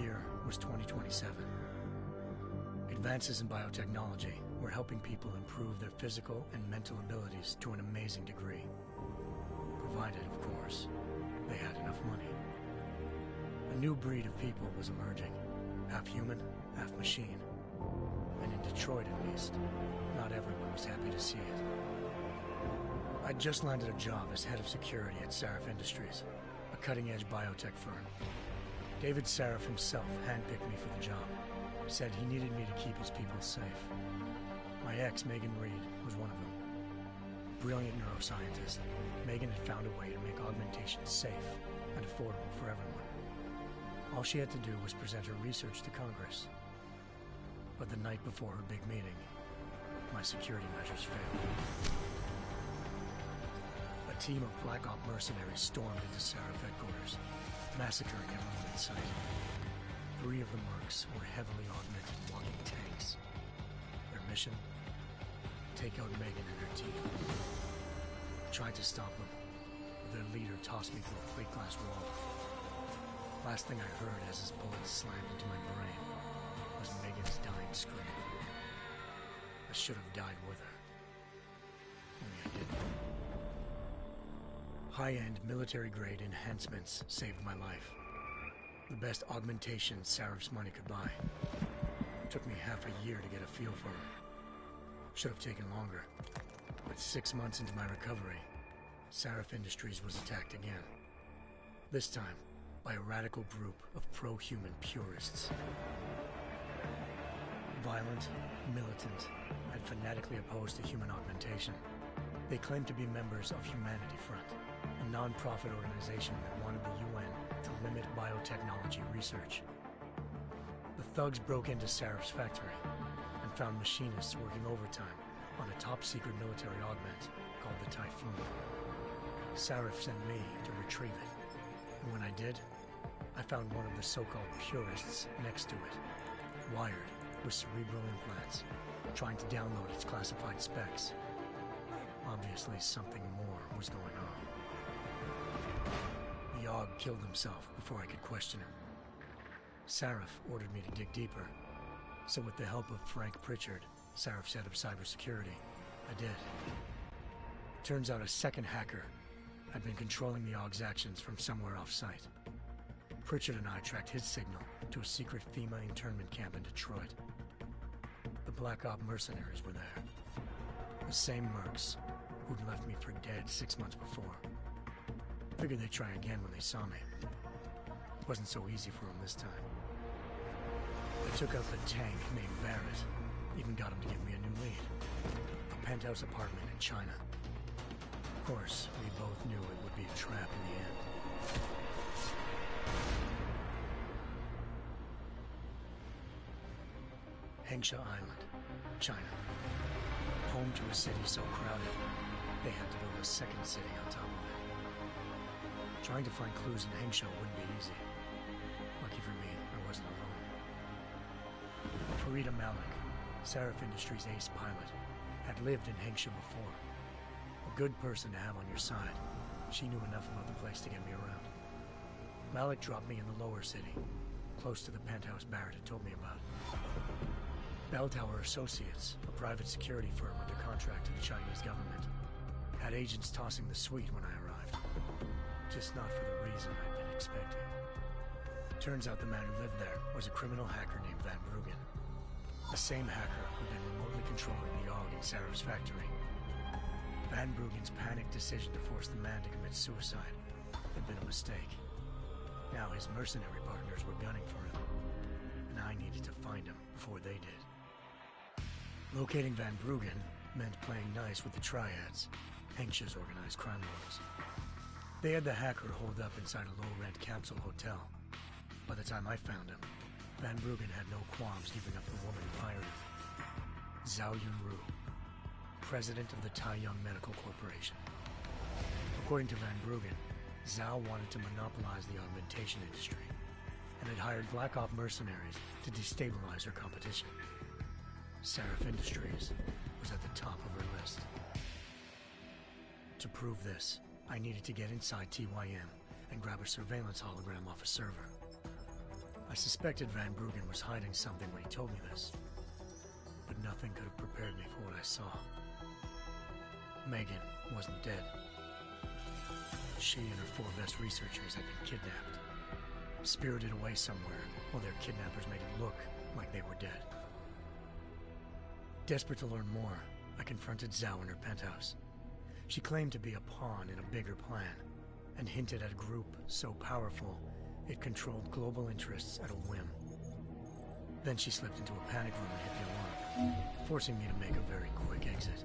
year was 2027. Advances in biotechnology were helping people improve their physical and mental abilities to an amazing degree. Provided, of course, they had enough money. A new breed of people was emerging, half human, half machine. And in Detroit, at least, not everyone was happy to see it. I'd just landed a job as head of security at Sarif Industries, a cutting-edge biotech firm. David Sarif himself handpicked me for the job, said he needed me to keep his people safe. My ex, Megan Reed, was one of them. Brilliant neuroscientist, Megan had found a way to make augmentation safe and affordable for everyone. All she had to do was present her research to Congress. But the night before her big meeting, my security measures failed. A team of Black Op mercenaries stormed into Sarif headquarters, massacring everyone in sight. 3 of the mercs were heavily augmented walking tanks. Their mission? Take out Megan and her team. I tried to stop them, but their leader tossed me through a plate glass wall. Last thing I heard as his bullets slammed into my brain was Megan's dying scream. I should have died with her. Only I didn't. High-end military-grade enhancements saved my life. The best augmentation Sarif's money could buy. It took me half a year to get a feel for her. Should have taken longer. But 6 months into my recovery, Sarif Industries was attacked again. This time, by a radical group of pro-human purists. Violent, militant, and fanatically opposed to human augmentation. They claimed to be members of Humanity Front, a non-profit organization that wanted the UN to limit biotechnology research. The thugs broke into Sarif's factory and found machinists working overtime on a top-secret military augment called the Typhoon. Sarif sent me to retrieve it. And when I did, I found one of the so-called purists next to it, wired with cerebral implants, trying to download its classified specs. Obviously, something more was going on. The Aug killed himself before I could question him. Sarif ordered me to dig deeper, so with the help of Frank Pritchard, Sarif's head of cybersecurity, I did. Turns out a second hacker had been controlling the Aug's actions from somewhere off-site. Pritchard and I tracked his signal to a secret FEMA internment camp in Detroit. The Black Op mercenaries were there. The same mercs who'd left me for dead 6 months before. Figured they'd try again when they saw me. It wasn't so easy for them this time. I took out the tank named Barrett, even got him to give me a new lead. A penthouse apartment in China. Of course, we both knew it would be a trap in the end. Hengsha Island, China. Home to a city so crowded, they had to build a second city on top of it. Trying to find clues in Hengsha wouldn't be easy. Lucky for me, I wasn't alone. Farida Malik, Sarif Industries' ace pilot, had lived in Hengsha before. A good person to have on your side. She knew enough about the place to get me around. Malik dropped me in the lower city, close to the penthouse Barrett had told me about. Bell Tower Associates, a private security firm under contract to the Chinese government, had agents tossing the suite when I arrived. Just not for the reason I'd been expecting. Turns out the man who lived there was a criminal hacker named Van Bruggen. The same hacker who'd been remotely controlling the Aug in Sarif's factory. Van Bruggen's panicked decision to force the man to commit suicide had been a mistake. Now his mercenary partners were gunning for him, and I needed to find him before they did. Locating Van Bruggen meant playing nice with the Triads, Hengsha's organized crime lords. They had the hacker holed up inside a low-rent capsule hotel. By the time I found him, Van Bruggen had no qualms giving up the woman who hired him. Zhao Yunru, president of the Taiyang Medical Corporation. According to Van Bruggen, Zhao wanted to monopolize the augmentation industry and had hired Black Op mercenaries to destabilize her competition. Sarif Industries was at the top of her list. To prove this, I needed to get inside TYM and grab a surveillance hologram off a server. I suspected Van Bruggen was hiding something when he told me this, but nothing could have prepared me for what I saw. Megan wasn't dead. She and her 4 best researchers had been kidnapped, spirited away somewhere while their kidnappers made it look like they were dead. Desperate to learn more, I confronted Zhao in her penthouse. She claimed to be a pawn in a bigger plan, and hinted at a group so powerful it controlled global interests at a whim. Then she slipped into a panic room and hit the alarm, forcing me to make a very quick exit.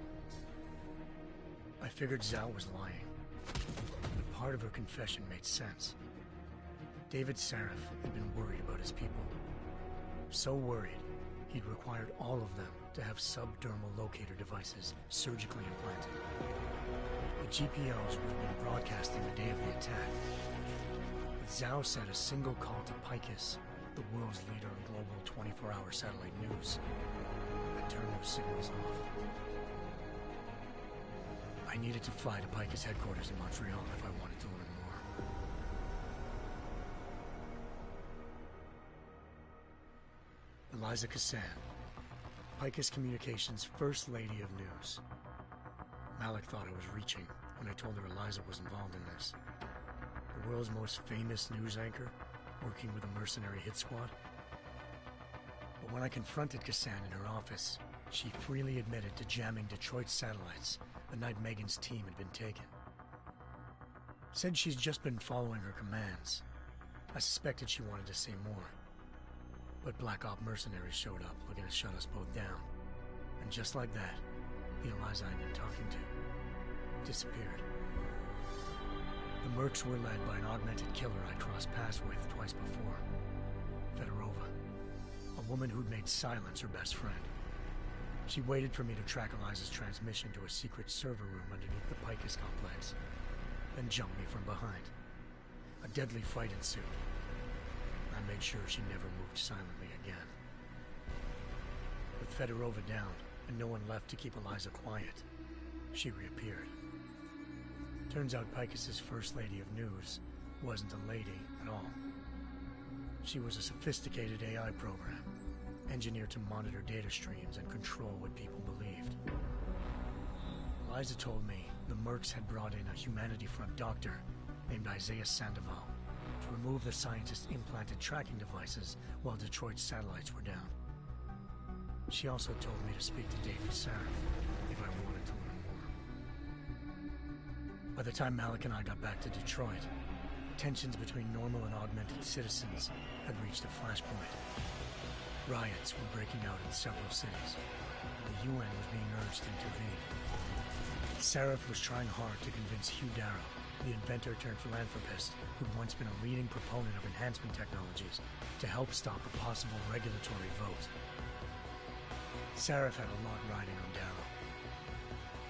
I figured Zhao was lying, but part of her confession made sense. David Sarif had been worried about his people. So worried, he'd required all of them to have subdermal locator devices surgically implanted. The GPLs would have been broadcasting the day of the attack. But Zhao said a single call to Picus, the world's leader in global 24-hour satellite news, had turned those signals off. I needed to fly to Picus headquarters in Montreal if I wanted to learn more. Eliza Cassan, Picus Communications' First Lady of News. Malik thought I was reaching when I told her Eliza was involved in this. The world's most famous news anchor, working with a mercenary hit squad. But when I confronted Cassan in her office, she freely admitted to jamming Detroit's satellites the night Megan's team had been taken. Said she's just been following her commands. I suspected she wanted to say more. But Black Op mercenaries showed up looking to shut us both down. And just like that, the Eliza I'd been talking to disappeared. The Mercs were led by an augmented killer I crossed paths with twice before. Fedorova, a woman who'd made silence her best friend. She waited for me to track Eliza's transmission to a secret server room underneath the Picus complex, then jumped me from behind. A deadly fight ensued. I made sure she never moved silently again. With Fedorova down, and no one left to keep Eliza quiet, she reappeared. Turns out Picus's First Lady of News wasn't a lady at all. She was a sophisticated AI program, engineered to monitor data streams and control what people believed. Eliza told me the Mercs had brought in a Humanity Front doctor named Isaiah Sandoval to remove the scientist's implanted tracking devices while Detroit's satellites were down. She also told me to speak to David Sarif if I wanted to learn more. By the time Malik and I got back to Detroit, tensions between normal and augmented citizens had reached a flashpoint. Riots were breaking out in several cities, and the UN was being urged to intervene. Sarif was trying hard to convince Hugh Darrow, the inventor-turned-philanthropist who'd once been a leading proponent of enhancement technologies, to help stop a possible regulatory vote. Sarif had a lot riding on Darrow.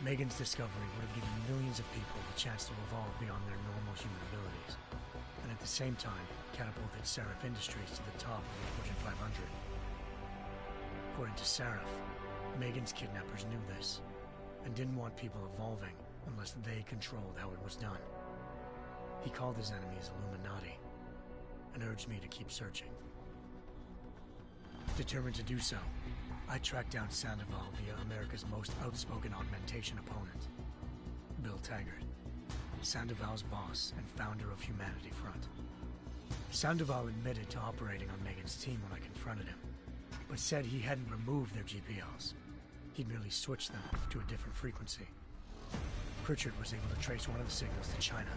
Megan's discovery would have given millions of people the chance to evolve beyond their normal human abilities, and at the same time catapulted Sarif Industries to the top of the Fortune 500. According to Sarif, Megan's kidnappers knew this, and didn't want people evolving unless they controlled how it was done. He called his enemies Illuminati, and urged me to keep searching. Determined to do so, I tracked down Sandoval via America's most outspoken augmentation opponent, Bill Taggart, Sandoval's boss and founder of Humanity Front. Sandoval admitted to operating on Megan's team when I confronted him, but said he hadn't removed their GPLs. He'd merely switched them to a different frequency. Pritchard was able to trace one of the signals to China.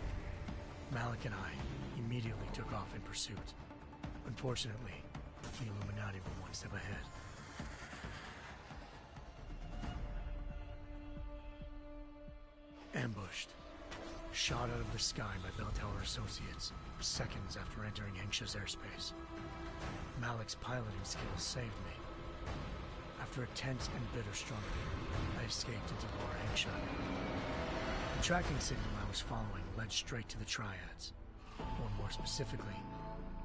Malik and I immediately took off in pursuit. Unfortunately, the Illuminati were one step ahead. Ambushed. Shot out of the sky by Bell Tower Associates, seconds after entering Hengsha's airspace. Malik's piloting skills saved me. After a tense and bitter struggle, I escaped into Lower Hengsha. The tracking signal I was following led straight to the Triads, or more specifically,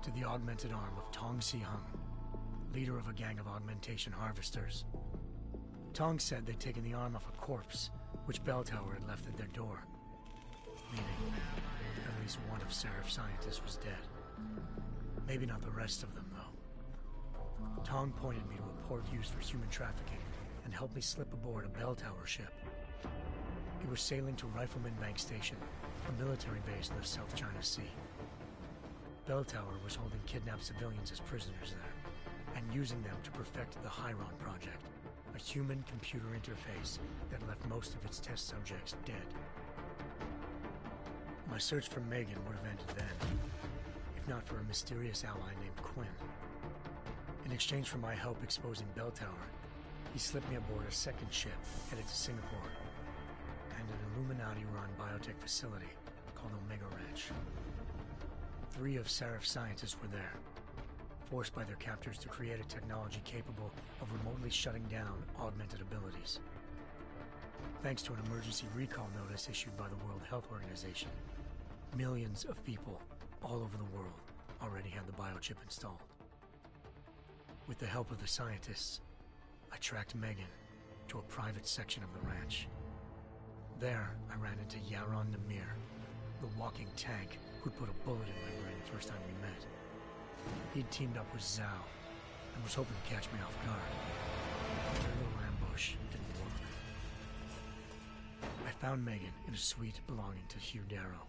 to the augmented arm of Tong Si-hung, leader of a gang of augmentation harvesters. Tong said they'd taken the arm off a corpse, which Bell Tower had left at their door, meaning at least one of Sarif's scientists was dead. Maybe not the rest of them, though. Tong pointed me to a port used for human trafficking and helped me slip aboard a bell tower ship. It was sailing to Rifleman Bank Station, a military base in the South China Sea. Bell Tower was holding kidnapped civilians as prisoners there, and using them to perfect the Hyron Project, a human-computer interface that left most of its test subjects dead. My search for Megan would have ended then, if not for a mysterious ally named Quinn. In exchange for my help exposing Bell Tower, he slipped me aboard a second ship headed to Singapore and an Illuminati-run biotech facility called Omega Ranch. 3 of Serif's scientists were there, forced by their captors to create a technology capable of remotely shutting down augmented abilities. Thanks to an emergency recall notice issued by the World Health Organization, millions of people all over the world already had the biochip installed. With the help of the scientists, I tracked Megan to a private section of the ranch. There, I ran into Yaron Namir, the walking tank who'd put a bullet in my brain the first time we met. He'd teamed up with Zhao and was hoping to catch me off guard. Their little ambush didn't work. I found Megan in a suite belonging to Hugh Darrow,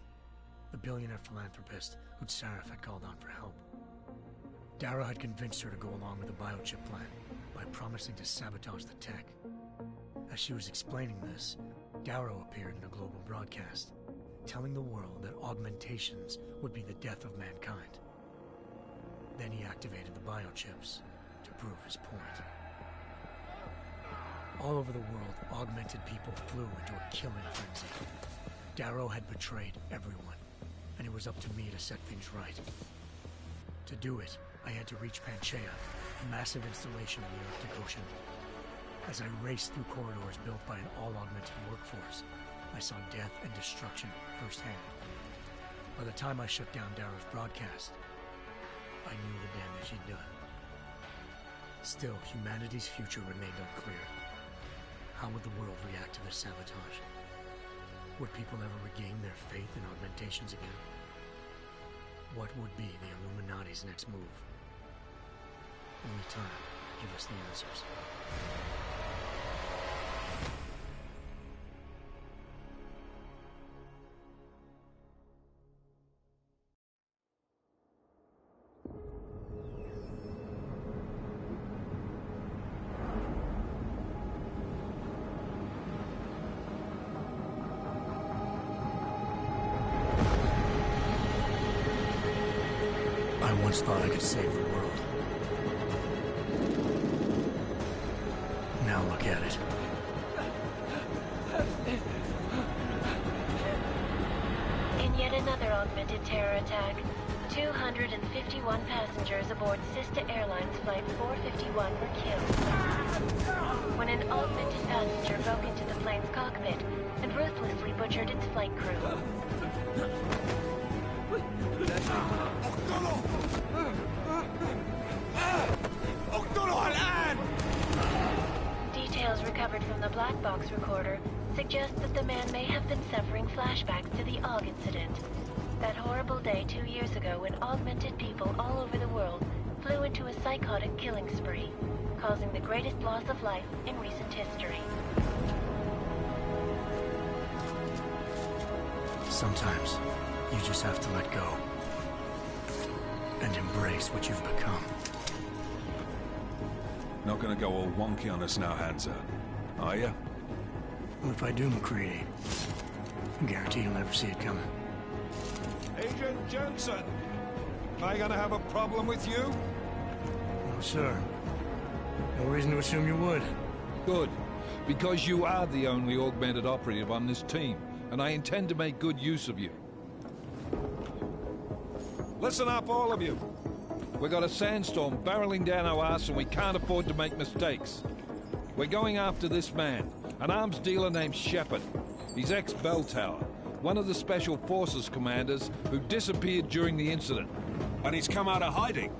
the billionaire philanthropist who'd Sarif had called on for help. Darrow had convinced her to go along with the biochip plan by promising to sabotage the tech. As she was explaining this, Darrow appeared in a global broadcast, telling the world that augmentations would be the death of mankind. Then he activated the biochips to prove his point. All over the world, augmented people flew into a killing frenzy. Darrow had betrayed everyone, and it was up to me to set things right. To do it, I had to reach Panchaea, a massive installation in the Arctic Ocean. As I raced through corridors built by an all-augmented workforce, I saw death and destruction firsthand. By the time I shut down Darrow's broadcast, I knew the damage he'd done. Still, humanity's future remained unclear. How would the world react to this sabotage? Would people ever regain their faith in augmentations again? What would be the Illuminati's next move? Only time will give us the answers. I once thought I could save the world. Now look at it. In yet another augmented terror attack, 251 passengers aboard sister airlines Flight 451 were killed when an augmented passenger broke into the plane's cockpit and ruthlessly butchered its flight crew. Details recovered from the black box recorder suggest that the man may have been suffering flashbacks to the AUG incident. That horrible day 2 years ago when augmented people all over the world flew into a psychotic killing spree, causing the greatest loss of life in recent history. Sometimes, you just have to let go. And embrace what you've become. Not gonna go all wonky on us now, Hansa, are you? Well, if I do, McCready, I guarantee you'll never see it coming. Agent Jensen! Am I gonna have a problem with you? No, sir. No reason to assume you would. Good. Because you are the only augmented operative on this team, and I intend to make good use of you. Listen up, all of you. We got a sandstorm barreling down our arse and we can't afford to make mistakes. We're going after this man, an arms dealer named Shepard. He's ex-Bell Tower, one of the Special Forces commanders who disappeared during the incident. And he's come out of hiding?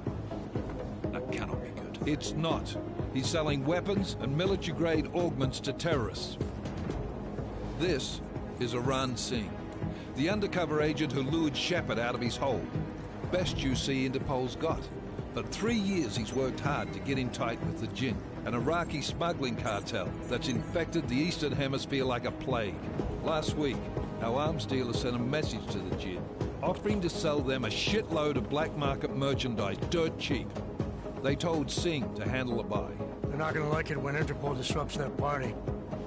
That cannot be good. It's not. He's selling weapons and military-grade augments to terrorists. This is Aran Singh, the undercover agent who lured Shepard out of his hole. Best you see Interpol's got. For 3 years he's worked hard to get in tight with the Jinn, an Iraqi smuggling cartel that's infected the Eastern Hemisphere like a plague. Last week, our arms dealer sent a message to the Jinn, offering to sell them a shitload of black market merchandise dirt cheap. They told Singh to handle the buy. They're not gonna like it when Interpol disrupts their party.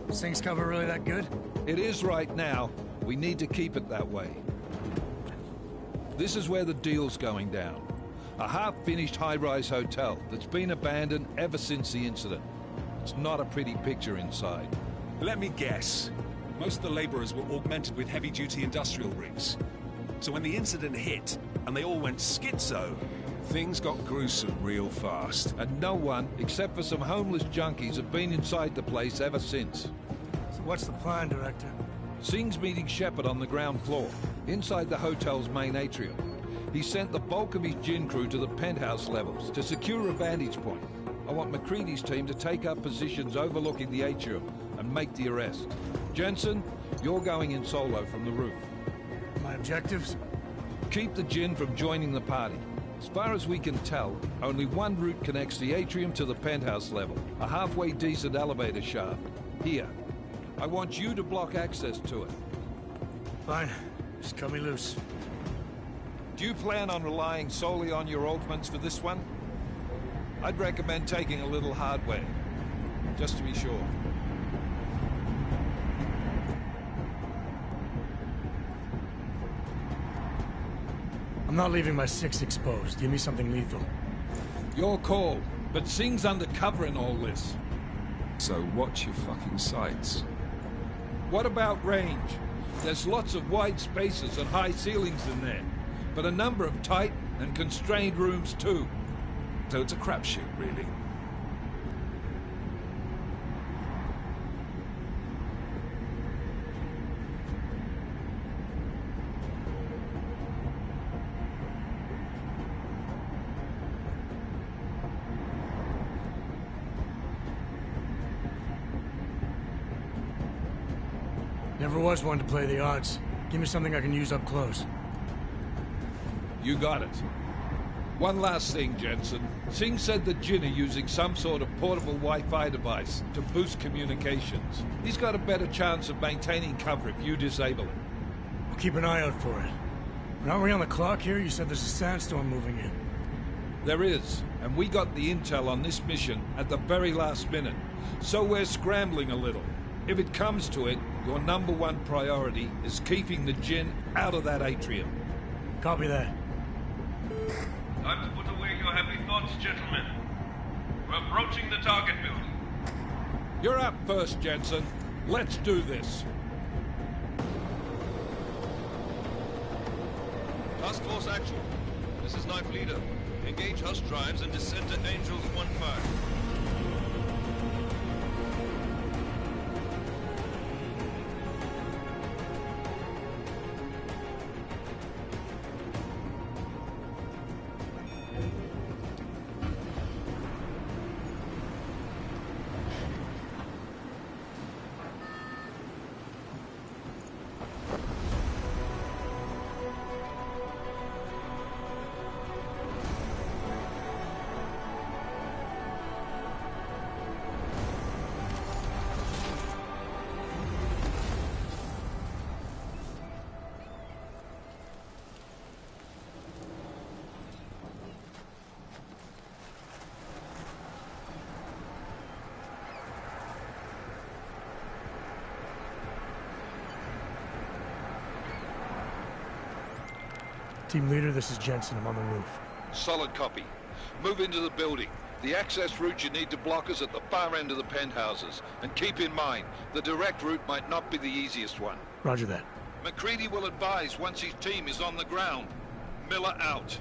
Is Singh's cover really that good? It is right now. We need to keep it that way. This is where the deal's going down. A half-finished high-rise hotel that's been abandoned ever since the incident. It's not a pretty picture inside. Let me guess. Most of the laborers were augmented with heavy-duty industrial rigs. So when the incident hit, and they all went schizo, things got gruesome real fast. And no one, except for some homeless junkies, have been inside the place ever since. So what's the plan, Director? Singh's meeting Shepard on the ground floor, inside the hotel's main atrium. He sent the bulk of his Jinn crew to the penthouse levels to secure a vantage point. I want McCready's team to take up positions overlooking the atrium and make the arrest. Jensen, you're going in solo from the roof. My objectives? Keep the Jinn from joining the party. As far as we can tell, only one route connects the atrium to the penthouse level, a halfway decent elevator shaft. Here. I want you to block access to it. Fine. Just cut me loose. Do you plan on relying solely on your augments for this one? I'd recommend taking a little hardware, just to be sure. I'm not leaving my 6 exposed. Give me something lethal. Your call, but Singh's undercover in all this. So watch your fucking sights. What about range? There's lots of wide spaces and high ceilings in there, but a number of tight and constrained rooms too. So it's a crapshoot, really. Never was one to play the odds. Give me something I can use up close. You got it. One last thing, Jensen. Singh said the Jinn are using some sort of portable Wi-Fi device to boost communications. He's got a better chance of maintaining cover if you disable it. I'll keep an eye out for it. But aren't we on the clock here? You said there's a sandstorm moving in. There is, and we got the intel on this mission at the very last minute. So we're scrambling a little. If it comes to it, your #1 priority is keeping the Jinn out of that atrium. Copy that. Time to put away your heavy thoughts, gentlemen. We're approaching the target building. You're up first, Jensen. Let's do this. Task Force Action. This is Knife Leader. Engage Hush drives and descend to Angels 1-5. Team leader, this is Jensen. I'm on the roof. Solid copy. Move into the building. The access route you need to block is at the far end of the penthouses. And keep in mind, the direct route might not be the easiest one. Roger that. McCready will advise once his team is on the ground. Miller out.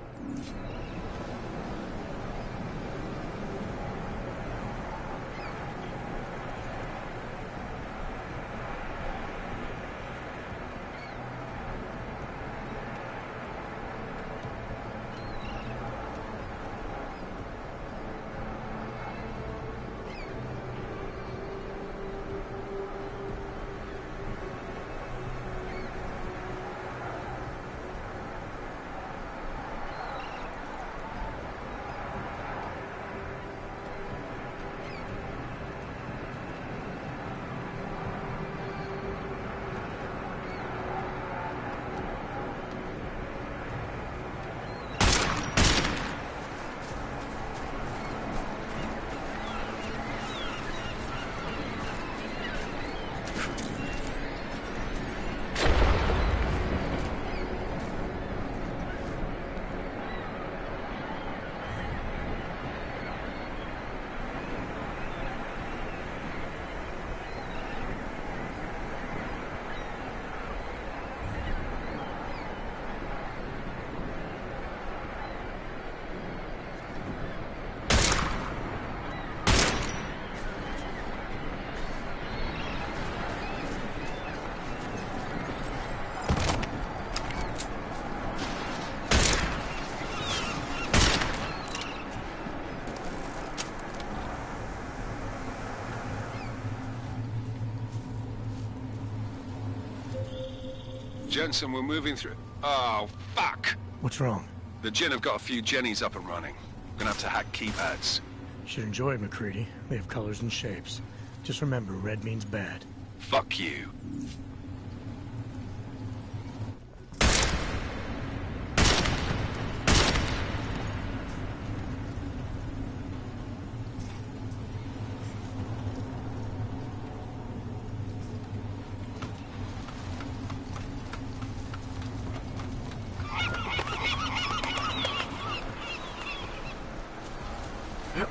Jensen, we're moving through... Oh, fuck! What's wrong? The Jinn have got a few Jennies up and running. Gonna have to hack keypads. Should enjoy it, McCready. They have colors and shapes. Just remember, red means bad. Fuck you. Yep.